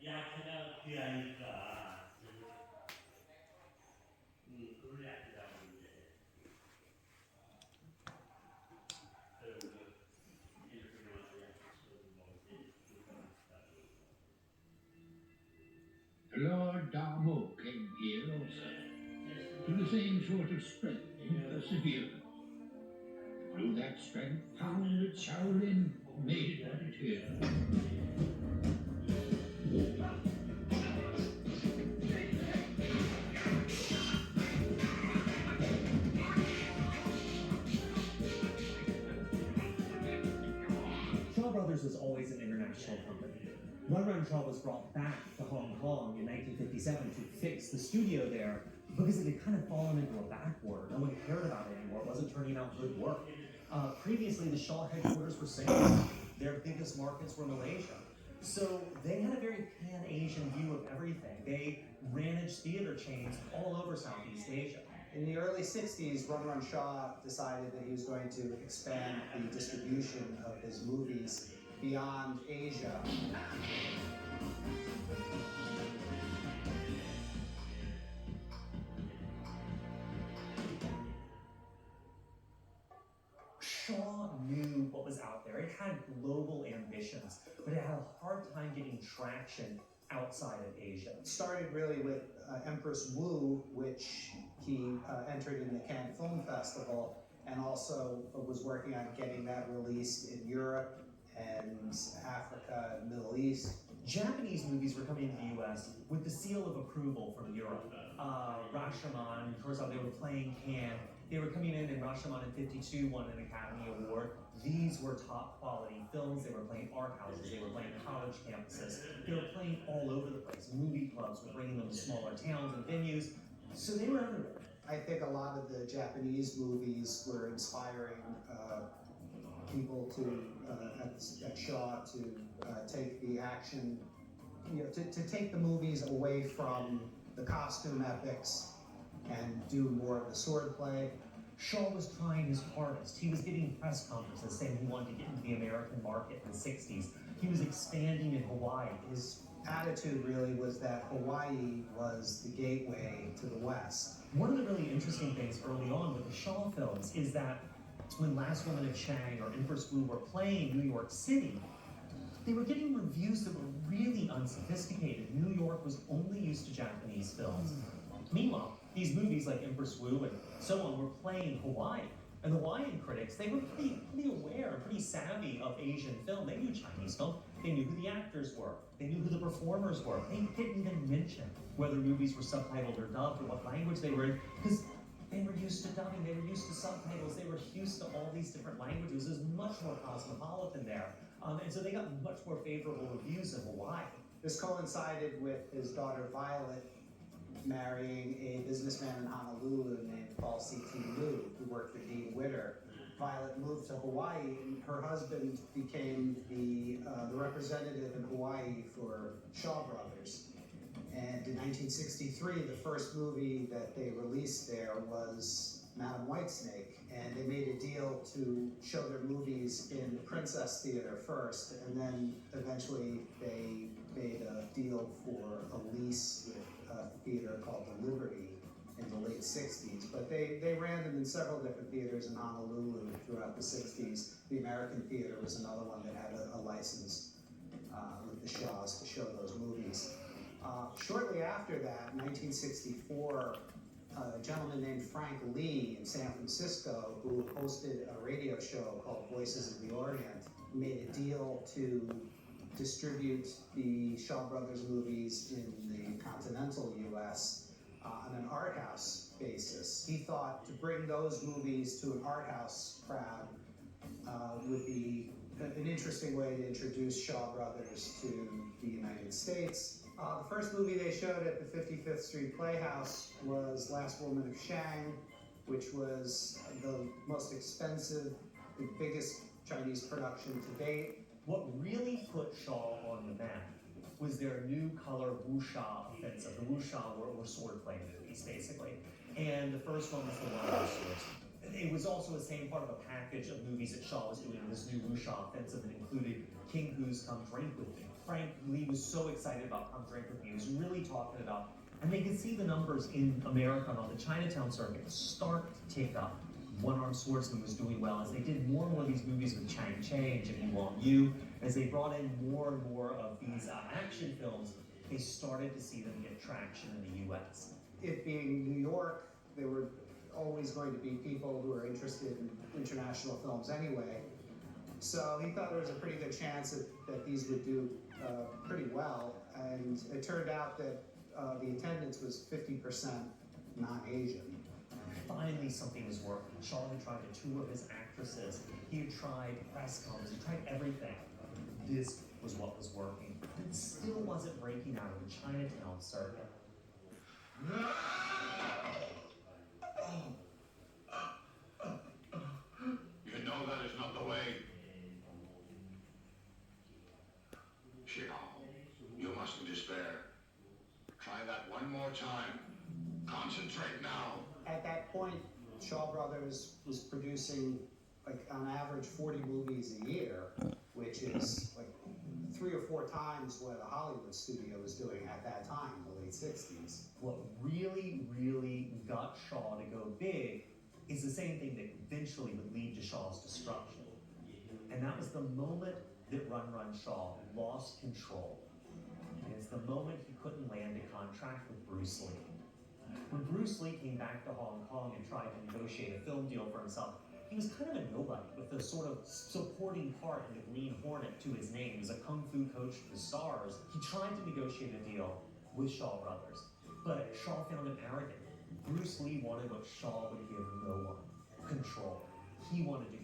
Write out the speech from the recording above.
야채가 귀하니까 그걸 야채라고 그러는데 이렇게 나와서 야채를 먹을 때 Lord Darmo came here also, to the same sort of strength and perseverance. Through that strength found that Shaolin made it what it is. Shaw Brothers was always an international company. Run Run Shaw was brought back to Hong Kong in 1957 to fix the studio there because it had kind of fallen into a backward. No one cared about it anymore. It wasn't turning out good work. Previously, the Shaw headquarters were Singapore. Their biggest markets were Malaysia. So they had a very pan-Asian view of everything. They managed theater chains all over Southeast Asia. In the early 60s, Run Run Shaw decided that he was going to expand the distribution of his movies beyond Asia. Shaw knew what was out there. It had global ambitions, but it had a hard time getting traction outside of Asia. It started really with Empress Wu, which he entered in the Cannes Film Festival, and also was working on getting that released in Europe and Africa and Middle East. Japanese movies were coming to the U.S. with the seal of approval from Europe. Rashomon and Kurosawa, they were playing Cannes. They were coming in Rashomon in '52 won an Academy Award. These were top quality films. They were playing art houses. They were playing college campuses. They were playing all over the place. Movie clubs were bringing them to smaller towns and venues. So they were everywhere. I think a lot of the Japanese movies were inspiring people at Shaw to take the action, to take the movies away from the costume epics and do more of the swordplay. Shaw was trying his hardest. He was giving press conferences saying he wanted to get into the American market in the 60s. He was expanding in Hawaii. His attitude really was that Hawaii was the gateway to the West. One of the really interesting things early on with the Shaw films is that when Last Woman of Chang or Empress Wu were playing New York City, they were getting reviews that were really unsophisticated. New York was only used to Japanese films. Meanwhile, these movies like Empress Wu and so on were playing Hawaii. And the Hawaiian critics, they were pretty aware and pretty savvy of Asian film. They knew Chinese film. They knew who the actors were. They knew who the performers were. They didn't even mention whether movies were subtitled or dubbed or what language they were in, because they were used to dubbing, they were used to subtitles, they were used to all these different languages. There's much more cosmopolitan there. And so they got much more favorable reviews in Hawaii. This coincided with his daughter Violet marrying a businessman in Honolulu named Paul C.T. Liu, who worked for Dean Witter. Violet moved to Hawaii, and her husband became the representative in Hawaii for Shaw Brothers. And in 1963, the first movie that they released there was Madam Whitesnake, and they made a deal to show their movies in the Princess Theater first, and then eventually they made a deal for a lease with a theater called the Liberty in the late 60s. But they ran them in several different theaters in Honolulu throughout the 60s. The American Theater was another one that had a license with the Shaws to show those movies. Shortly after that, 1964, a gentleman named Frank Lee in San Francisco, who hosted a radio show called Voices of the Orient, made a deal to distribute the Shaw Brothers movies in the continental U.S. On an art house basis. He thought to bring those movies to an art house crowd would be an interesting way to introduce Shaw Brothers to the United States. The first movie they showed at the 55th Street Playhouse was Last Woman of Shang, which was the most expensive, the biggest Chinese production to date. What really put Shaw on the map was their new color wuxia offensive. The wuxia were swordplay movies, basically. And the first one was The One Horse Swords. It was also the same part of a package of movies that Shaw was doing, this new Wuxia offensive that included King Hu's Come Drink With Me. Frank Lee was so excited about Come Drink With Me. He was really talking about, and they could see the numbers in America and on the Chinatown circuit start to tick up. One-Armed Swordsman was doing well as they did more and more of these movies with Chang Cheh and Jimmy Wong Yu. As they brought in more and more of these action films, they started to see them get traction in the U.S. It being New York, there were always going to be people who are interested in international films anyway. So he thought there was a pretty good chance that these would do pretty well. And it turned out that the attendance was 50% non-Asian. Finally, something was working. Shaw had tried a tour of his actresses. He had tried press conferences. He tried everything. This was what was working. But it still wasn't breaking out of the Chinatown circuit. You know that is not the way. Xiao, you mustn't despair. Try that one more time. Concentrate now. At that point, Shaw Brothers was producing, like, on average 40 movies a year, which is like 3 or 4 times what a Hollywood studio was doing at that time, in the late 60s. What really, really got Shaw to go big is the same thing that eventually would lead to Shaw's destruction. And that was the moment that Run Run Shaw lost control. And it's the moment he couldn't land a contract with Bruce Lee. When Bruce Lee came back to Hong Kong and tried to negotiate a film deal for himself, he was kind of a nobody with a sort of supporting part in the Green Hornet to his name. He was a kung fu coach for the stars. He tried to negotiate a deal with Shaw Brothers, but Shaw found him arrogant. Bruce Lee wanted what Shaw would give no one: control. He wanted to